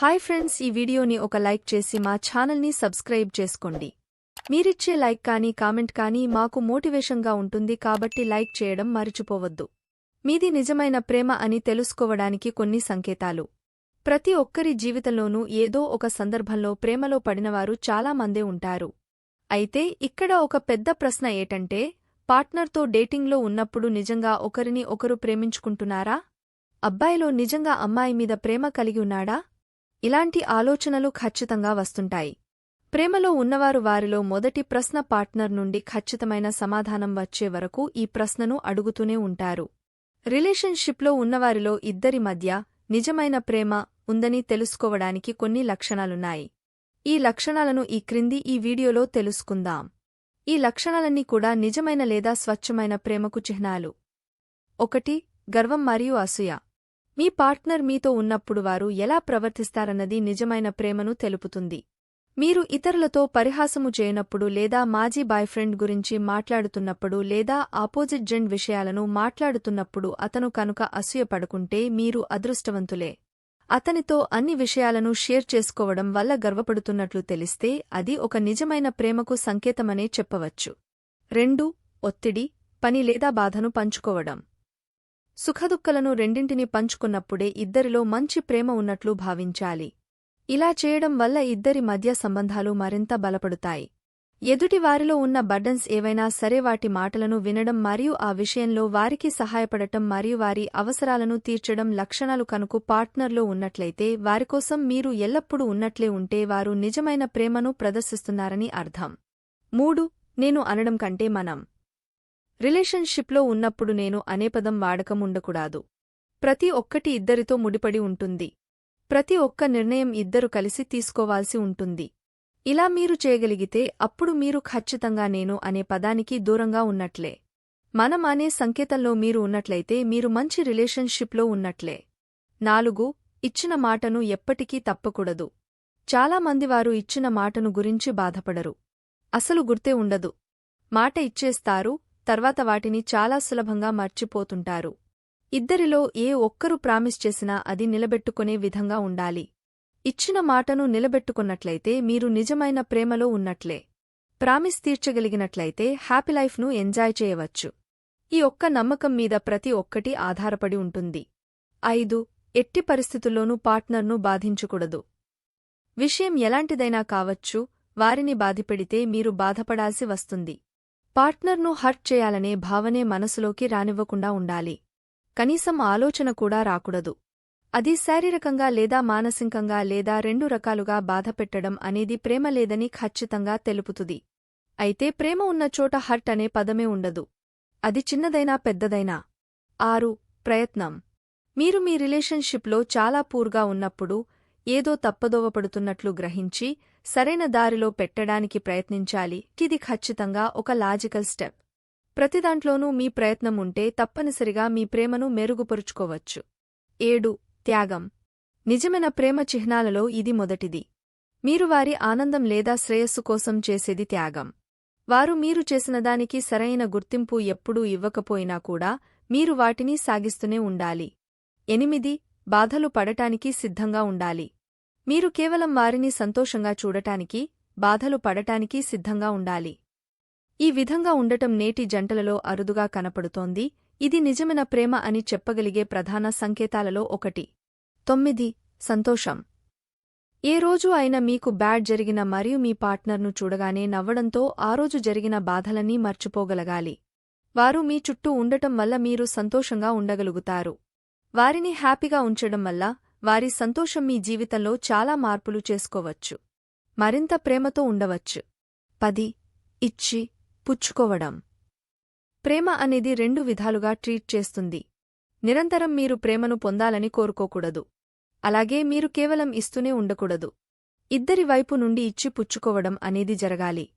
Hi friends, ఈ వీడియోని ఒక లైక్ చేసి మా ఛానల్ని సబ్స్క్రైబ్ చేసుకోండి. మీరిచ్చే లైక్ కానీ కామెంట్ కానీ మాకు మోటివేషన్గా ఉంటుంది, కాబట్టి లైక్ చేయడం మర్చిపోవద్దు. మీది నిజమైన ప్రేమ అని తెలుసుకోవడానికి కొన్ని సంకేతాలు. ప్రతి ఒక్కరి జీవితంలోనూ ఏదో ఒక సందర్భంలో ప్రేమలో పడినవారు చాలా మందే ఉంటారు. అయితే ఇక్కడ ఒక పెద్ద ప్రశ్న ఏటంటే, పార్ట్నర్తో డేటింగ్లో ఉన్నప్పుడు నిజంగా ఒకరిని ఒకరు ప్రేమించుకుంటున్నారా? అబ్బాయిలో నిజంగా అమ్మాయి మీద ప్రేమ కలిగి ఉన్నాడా? ఇలాంటి ఆలోచనలు ఖచ్చితంగా వస్తుంటాయి. ప్రేమలో ఉన్నవారు వారిలో మొదటి ప్రశ్న పార్ట్నర్ నుండి ఖచ్చితమైన సమాధానం వచ్చే వరకు ఈ ప్రశ్నను అడుగుతూనే ఉంటారు. రిలేషన్షిప్లో ఉన్నవారిలో ఇద్దరి మధ్య నిజమైన ప్రేమ ఉందని తెలుసుకోవడానికి కొన్ని లక్షణాలున్నాయి. ఈ లక్షణాలను ఈ క్రింది ఈ వీడియోలో తెలుసుకుందాం. ఈ లక్షణాలన్నీ కూడా నిజమైన లేదా స్వచ్ఛమైన ప్రేమకు చిహ్నాలు. 1. గర్వం మరియు అసూయ. మీ పార్ట్నర్ మీతో ఉన్నప్పుడు వారు ఎలా ప్రవర్తిస్తారన్నది నిజమైన ప్రేమను తెలుపుతుంది. మీరు ఇతరులతో పరిహాసము చేయనప్పుడు లేదా మాజీ బాయ్ఫ్రెండ్ గురించి మాట్లాడుతున్నప్పుడు లేదా ఆపోజిట్ జెండ్ విషయాలను మాట్లాడుతున్నప్పుడు అతను కనుక అసూయపడుకుంటే మీరు అదృష్టవంతులే. అతనితో అన్ని విషయాలను షేర్ చేసుకోవడం వల్ల గర్వపడుతున్నట్లు తెలిస్తే అది ఒక నిజమైన ప్రేమకు సంకేతమనే చెప్పవచ్చు. 2. ఒత్తిడి, పని లేదా బాధను పంచుకోవడం. సుఖదుఃఖలను రెండింటినీ పంచుకున్నప్పుడే ఇద్దరిలో మంచి ప్రేమ ఉన్నట్లు భావించాలి. ఇలా చేయడం వల్ల ఇద్దరి మధ్య సంబంధాలు మరింత బలపడుతాయి. ఎదుటివారిలో ఉన్న బర్డన్స్ ఏవైనా సరే వాటి మాటలను వినడం మరియు ఆ విషయంలో వారికి సహాయపడటం మరియు వారి అవసరాలను తీర్చడం లక్షణాలు కనుక పార్ట్నర్లో ఉన్నట్లయితే వారికోసం మీరు ఎల్లప్పుడూ ఉన్నట్లే ఉంటే వారు నిజమైన ప్రేమను ప్రదర్శిస్తున్నారని అర్థం. 3. నేను అనడం కంటే మనం. రిలేషన్షిప్లో ఉన్నప్పుడు నేను అనే పదం వాడకం ఉండకూడదు. ప్రతి ఒక్కటి ఇద్దరితో ముడిపడి ఉంటుంది. ప్రతి ఒక్క నిర్ణయం ఇద్దరు కలిసి తీసుకోవాల్సి ఉంటుంది. ఇలా మీరు చేయగలిగితే అప్పుడు మీరు ఖచ్చితంగా నేను అనే పదానికి దూరంగా ఉన్నట్లే. మనం అనే సంకేతంలో మీరు ఉన్నట్లయితే మీరు మంచి రిలేషన్షిప్లో ఉన్నట్లే. 4. ఇచ్చిన మాటను ఎప్పటికీ తప్పకూడదు. చాలామంది వారు ఇచ్చిన మాటను గురించి బాధపడరు. అసలు గుర్తే ఉండదు. మాట ఇచ్చేస్తారు, తర్వాత వాటిని చాలా సులభంగా మర్చిపోతుంటారు. ఇద్దరిలో ఏ ఒక్కరు ప్రామిస్ చేసినా అది నిలబెట్టుకునే విధంగా ఉండాలి. ఇచ్చిన మాటను నిలబెట్టుకున్నట్లయితే మీరు నిజమైన ప్రేమలో ఉన్నట్లే. ప్రామిస్ తీర్చగలిగినట్లయితే హ్యాపీ లైఫ్ను ఎంజాయ్ చేయవచ్చు. ఈ ఒక్క నమ్మకం మీద ప్రతి ఒక్కటి ఆధారపడి ఉంటుంది. 5. ఎట్టి పరిస్థితుల్లోనూ పార్ట్నర్ను బాధించకూడదు. విషయం ఎలాంటిదైనా కావచ్చు, వారిని బాధిపెడితే మీరు బాధపడాల్సి వస్తుంది. పార్ట్నర్ను హర్ట్ చేయాలనే భావనే మనసులోకి రానివ్వకుండా ఉండాలి. కనీసం ఆలోచన కూడా రాకూడదు. అది శారీరకంగా లేదా మానసికంగా లేదా రెండు రకాలుగా బాధపెట్టడం అనేది ప్రేమ లేదని ఖచ్చితంగా తెలుపుతుంది. అయితే ప్రేమ ఉన్న చోట హర్ట్ అనే పదమే ఉండదు, అది చిన్నదైనా పెద్దదైనా. 6. ప్రయత్నం. మీరు మీ రిలేషన్షిప్లో చాలా పూర్గా ఉన్నప్పుడు ఏదో తప్పదోవపడుతున్నట్లు గ్రహించి సరైన దారిలో పెట్టడానికి ప్రయత్నించాలి. ఇది ఖచ్చితంగా ఒక లాజికల్ స్టెప్. ప్రతిదాంట్లోనూ మీ ప్రయత్నం ఉంటే తప్పనిసరిగా మీ ప్రేమను మెరుగుపరుచుకోవచ్చు. 7. త్యాగం. నిజమైన ప్రేమ చిహ్నాలలో ఇది మొదటిది. మీరు వారి ఆనందం లేదా శ్రేయస్సు కోసం చేసేది త్యాగం. వారు మీరు చేసినదానికి సరైన గుర్తింపు ఎప్పుడూ ఇవ్వకపోయినా కూడా మీరు వాటిని సాగిస్తూనే ఉండాలి. 8. బాధలు పడటానికి సిద్ధంగా ఉండాలి. మీరు కేవలం వారిని సంతోషంగా చూడటానికి, బాధలు పడటానికి సిద్ధంగా ఉండాలి. ఈ విధంగా ఉండటం నేటి జంటలలో అరుదుగా కనపడుతోంది. ఇది నిజమైన ప్రేమ అని చెప్పగలిగే ప్రధాన సంకేతాలలో ఒకటి. 9. సంతోషం. ఏ రోజు అయినా మీకు బ్యాడ్ జరిగిన మరియు మీ పార్ట్నర్ను చూడగానే నవ్వడంతో ఆ రోజు జరిగిన బాధలన్నీ మర్చిపోగలగాలి. వారు మీ చుట్టూ ఉండటం వల్ల మీరు సంతోషంగా ఉండగలుగుతారు. వారిని హ్యాపీగా ఉంచడం వల్ల వారి సంతోషం మీ జీవితంలో చాలా మార్పులు చేసుకోవచ్చు. మరింత ప్రేమతో ఉండవచ్చు. 10. ఇచ్చి పుచ్చుకోవడం. ప్రేమ అనేది రెండు విధాలుగా ట్రీట్ చేస్తుంది. నిరంతరం మీరు ప్రేమను పొందాలని కోరుకోకూడదు. అలాగే మీరు కేవలం ఇస్తూనే ఉండకూడదు. ఇద్దరి వైపు నుండి ఇచ్చి పుచ్చుకోవడం అనేది జరగాలి.